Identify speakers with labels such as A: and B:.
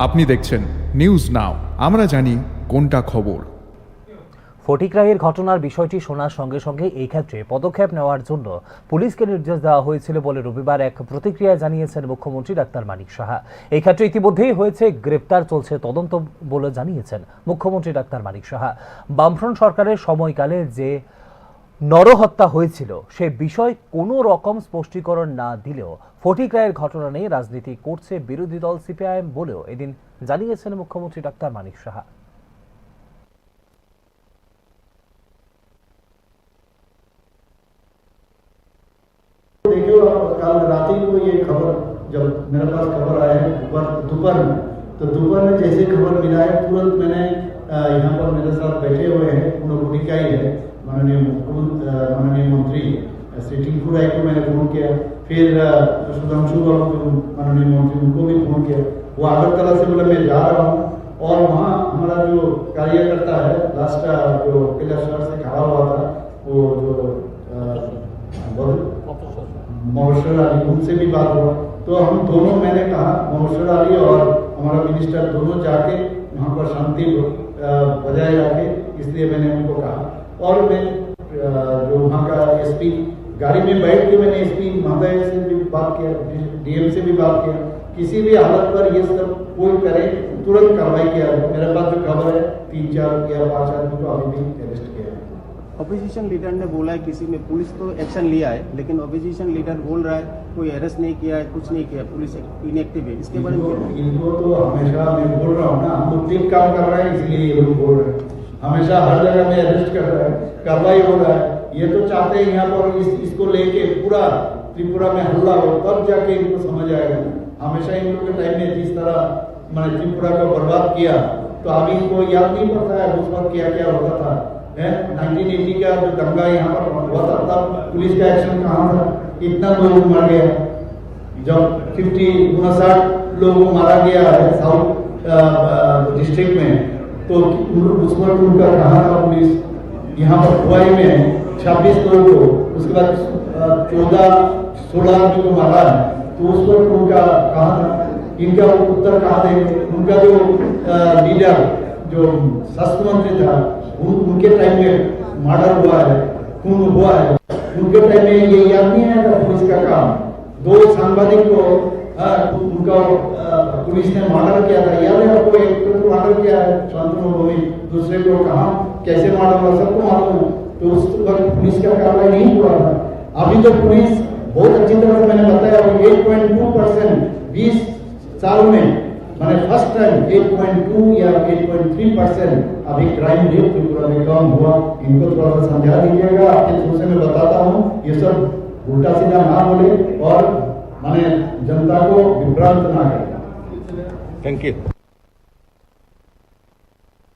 A: আপনি দেখছেন news now, আমরা জানি কোনটা খবর।
B: ফটিকরাইয়ের ঘটনার বিষয়টি শোনার সঙ্গে সঙ্গে এই ক্ষেত্রে পদক্ষেপ নেওয়ার জন্য পুলিশকে নির্দেশ দেওয়া হয়েছিল বলে রবিবার এক প্রতিক্রিয়া জানিয়েছেন মুখ্যমন্ত্রী ডাক্তার মানিক সাহা। এই ক্ষেত্রে ইতিমধ্যেই হয়েছে গ্রেপ্তার, চলছে তদন্ত বলে জানিয়েছেন মুখ্যমন্ত্রী ডাক্তার মানিক সাহা। বামফ্রন্ট সরকারের সময়কালে যে নরহত্যা হয়েছিল সে বিষয় কোনো রকম স্পষ্টীকরণ না দিলেও ফটিকরাইয়ের ঘটনা নিয়ে রাজনীতি করছে বিরোধী দল সিপিআইএম বলেও এদিন জানিয়েছেন মুখ্যমন্ত্রী ডাক্তার মানিক সাহা।
C: देखियो, कल रात ही को ये खबर जब मेरे पास खबर आया है दोपहर में, तो दोपहर में जैसे खबर मिला है तुरंत मैंने यहाँ पर मेरे साथ बैठे हुए हैं फटिकराई है माननीय मंत्री श्री टिंकू राय को मैंने फोन किया, फिर सुधांशु बाबू माननीय मंत्री उनको भी फोन किया। वो अगरतला से बोले मैं जा रहा हूँ, और वहाँ हमारा जो कार्यकर्ता है लास्ट जो कैलाशहर से खड़ा हुआ था वो जो मोहशर अली, उनसे भी बात हुआ। तो हम दोनों, मैंने कहा मोहशर अली और हमारा मिनिस्टर दोनों जाके वहाँ पर शांति बजाय रखे, इसलिए मैंने उनको कहा। और मैं जो वहाँ का एसपी गाड़ी में बैठ के मैंने एसपी महोदय से भी बात किया, डीएम से भी बात किया, किसी भी हालत पर ये सब कोई करे तुरंत कार्रवाई किया। मेरे पास जो खबर है 3-4 या 5 आदमी को अभी भी अरेस्ट किया है।
D: ऑपोजिशन लीडर ने बोला है किसी में पुलिस तो एक्शन लिया है, लेकिन ऑपोजिशन लीडर बोल रहा है कोई अरेस्ट नहीं किया है, कुछ नहीं किया, पुलिस इनएक्टिव है। इसके बारे में
C: इनको तो हमेशा मैं बोल रहा हूँ ना, हम लोग ठीक काम कर रहे हैं इसलिए ये लोग बोल रहे हैं। हमेशा हर जगह में अरेस्ट कर रहे हैं, कार्रवाई हो रहा है। ये तो चाहते हैं यहाँ पर इसको लेके पूरा त्रिपुरा में हल्ला हो, तब जाके इनको समझ आएगा। हमेशा इन लोगों के टाइम में जिस तरह मैंने त्रिपुरा को बर्बाद किया, तो अभी इनको याद नहीं पड़ता है उस वक्त क्या क्या होता था। 1980 का जो दंगा यहाँ पर हुआ था, तब पुलिस का एक्शन कहाँ था? इतना लोग मर गया। जब 59 लोगों को मारा गया है साउथ डिस्ट्रिक्ट में, तो उस वक्त उनका कहाँ था पुलिस? यहाँ पर खुआई में 26 लोगों को, उसके बाद 14-16 आदमी को मारा है, तो उस वक्त उनका कहाँ था? इनका उत्तर कहाँ देंगे? उनका जो लीडर जो स्वास्थ्य मंत्री था, उनके टाइम में मर्डर हुआ है, खून हुआ है, उनके टाइम में ये याद नहीं है पुलिस का काम। 2 सांबादिक को उनका पुलिस ने मर्डर किया था, याद है आपको? एक तो मर्डर किया है शांतनु भूमि, दूसरे को कहाँ कैसे मर्डर हुआ सबको मालूम है। तो उस वक्त पुलिस का कार्रवाई नहीं हुआ था। अभी तो पुलिस बहुत अच्छी तरह से मैंने बताया 8.2% 20 साल में, मैंने फर्स्ट टाइम 8.2 या 8.3% अभी क्राइम रेट त्रिपुरा में कम हुआ। इनको थोड़ा सा समझा दीजिएगा, आपके थ्रू से मैं बताता हूँ, ये सब उल्टा सीधा ना बोले और माने जनता को विभ्रांत ना करें।
E: Thank you.